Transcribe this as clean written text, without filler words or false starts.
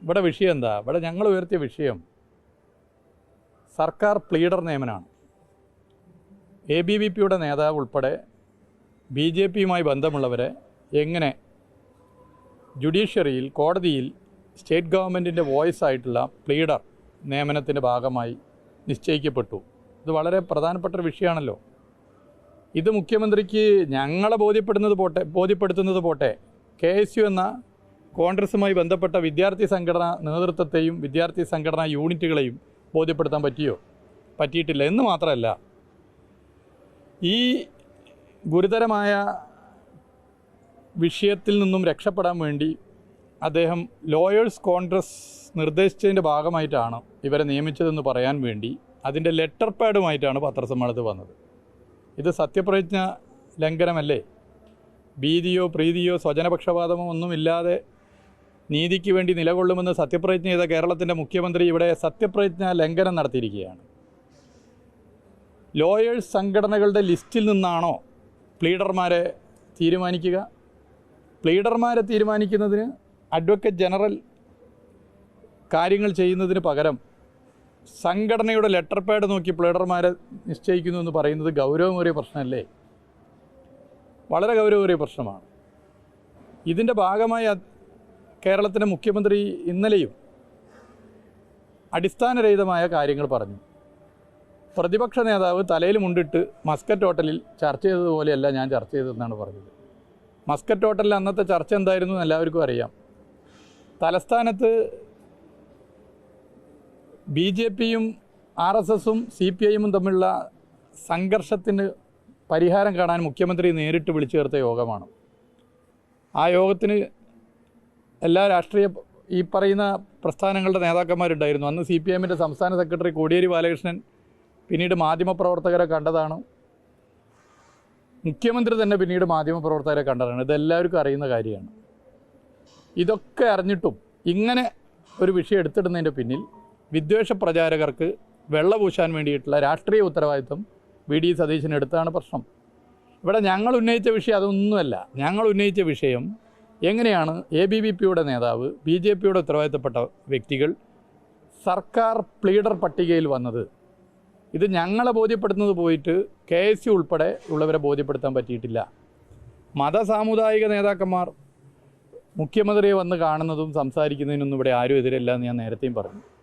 ഇവിടെ വിഷയം എന്താ? ഇവിടെ ഞങ്ങൾ ഉയർത്തിയ വിഷയം സർക്കാർ പ്ലീഡർ നിയമനമാണ്. ABVPയുടെ നേതാവ് ഉൾപ്പെടെ BJPയുമായി ബന്ധമുള്ളവരെ എങ്ങനെ ജുഡീഷ്യറിയിൽ, കോടതിയിൽ സ്റ്റേറ്റ് ഗവൺമെൻറ്റിൻ്റെ വോയിസ് ആയിട്ടുള്ള പ്ലീഡർ നിയമനത്തിൻ്റെ ഭാഗമായി നിശ്ചയിക്കപ്പെട്ടു. ഇത് വളരെ പ്രധാനപ്പെട്ട ഒരു വിഷയമാണല്ലോ. ഇത് മുഖ്യമന്ത്രിക്ക് ഞങ്ങളെ ബോധ്യപ്പെടുത്തുന്നത് പോട്ടെ, KSU എന്ന കോൺഗ്രസുമായി ബന്ധപ്പെട്ട വിദ്യാർത്ഥി സംഘടനാ നേതൃത്വത്തെയും വിദ്യാർത്ഥി സംഘടനാ യൂണിറ്റുകളെയും ബോധ്യപ്പെടുത്താൻ പറ്റിയിട്ടില്ല എന്ന് മാത്രമല്ല, ഈ ഗുരുതരമായ വിഷയത്തിൽ നിന്നും രക്ഷപ്പെടാൻ വേണ്ടി അദ്ദേഹം ലോയേഴ്സ് കോൺഗ്രസ് നിർദ്ദേശിച്ചതിൻ്റെ ഭാഗമായിട്ടാണ് ഇവരെ നിയമിച്ചതെന്ന് പറയാൻ വേണ്ടി അതിൻ്റെ ലെറ്റർ പാഡുമായിട്ടാണ് പത്രസമ്മേളനത്തിൽ വന്നത്. ഇത് സത്യപ്രതിജ്ഞ ലംഘനമല്ലേ? ഭീതിയോ പ്രീതിയോ സ്വജനപക്ഷപാതമോ ഒന്നുമില്ലാതെ നീതിക്ക് വേണ്ടി നിലകൊള്ളുമെന്ന് സത്യപ്രതിജ്ഞ ചെയ്ത കേരളത്തിൻ്റെ മുഖ്യമന്ത്രി ഇവിടെ സത്യപ്രതിജ്ഞ ലംഘനം നടത്തിയിരിക്കുകയാണ്. ലോയേഴ്സ് സംഘടനകളുടെ ലിസ്റ്റിൽ നിന്നാണോ പ്ലീഡർമാരെ തീരുമാനിക്കുക? പ്ലീഡർമാരെ തീരുമാനിക്കുന്നതിന് അഡ്വക്കേറ്റ് ജനറൽ കാര്യങ്ങൾ ചെയ്യുന്നതിന് പകരം സംഘടനയുടെ ലെറ്റർ പാഡ് നോക്കി പ്ലീഡർമാരെ നിശ്ചയിക്കുന്നു എന്ന് പറയുന്നത് ഗൗരവമേറിയ പ്രശ്നമല്ലേ? വളരെ ഗൗരവമേറിയ പ്രശ്നമാണ്. ഇതിൻ്റെ ഭാഗമായി കേരളത്തിൻ്റെ മുഖ്യമന്ത്രി ഇന്നലെയും അടിസ്ഥാനരഹിതമായ കാര്യങ്ങൾ പറഞ്ഞു. പ്രതിപക്ഷ നേതാവ് തലയിൽ മുണ്ടിട്ട് മസ്കറ്റ് ഹോട്ടലിൽ ചർച്ച ചെയ്തതുപോലെയല്ല ഞാൻ ചർച്ച ചെയ്തതെന്നാണ് പറഞ്ഞത്. മസ്കറ്റ് ഹോട്ടലിൽ അന്നത്തെ ചർച്ച എന്തായിരുന്നു എന്ന് എല്ലാവർക്കും അറിയാം. തലസ്ഥാനത്ത് BJPയും RSSും CPIയും തമ്മിലുള്ള സംഘർഷത്തിന് പരിഹാരം കാണാൻ മുഖ്യമന്ത്രി നേരിട്ട് വിളിച്ചു ചേർത്ത യോഗമാണ്. ആ യോഗത്തിന് എല്ലാ ഈ പറയുന്ന പ്രസ്ഥാനങ്ങളുടെ നേതാക്കന്മാരുണ്ടായിരുന്നു. അന്ന് CPIഎമ്മിൻ്റെ സംസ്ഥാന സെക്രട്ടറി കോടിയേരി ബാലകൃഷ്ണൻ പിന്നീട് മാധ്യമപ്രവർത്തകരെ കണ്ടതാണ്. മുഖ്യമന്ത്രി തന്നെ പിന്നീട് മാധ്യമപ്രവർത്തകരെ കണ്ടതാണ്. ഇതെല്ലാവർക്കും അറിയുന്ന കാര്യമാണ്. ഇതൊക്കെ അറിഞ്ഞിട്ടും ഇങ്ങനെ ഒരു വിഷയം എടുത്തിടുന്നതിൻ്റെ പിന്നിൽ വിദ്വേഷ പ്രചാരകർക്ക് വെള്ളപൂശാൻ വേണ്ടിയിട്ടുള്ള രാഷ്ട്രീയ ഉത്തരവാദിത്വം VD സതീശൻ എടുത്താണ് പ്രശ്നം. ഇവിടെ ഞങ്ങൾ ഉന്നയിച്ച വിഷയം അതൊന്നുമല്ല. ഞങ്ങൾ ഉന്നയിച്ച വിഷയം എങ്ങനെയാണ് ABVPയുടെ നേതാവ്, BJPയുടെ ഉത്തരവാദിത്തപ്പെട്ട വ്യക്തികൾ സർക്കാർ പ്ലീഡർ പട്ടികയിൽ വന്നത്? ഇത് ഞങ്ങളെ ബോധ്യപ്പെടുന്നത് പോയിട്ട് KSU ഉൾപ്പെടെ ഉള്ളവരെ ബോധ്യപ്പെടുത്താൻ പറ്റിയിട്ടില്ല. മതസാമുദായിക നേതാക്കന്മാർ മുഖ്യമന്ത്രിയെ വന്ന് കാണുന്നതും സംസാരിക്കുന്നതിനൊന്നും ഇവിടെ ആരും എതിരല്ല എന്ന് ഞാൻ നേരത്തെയും പറഞ്ഞു.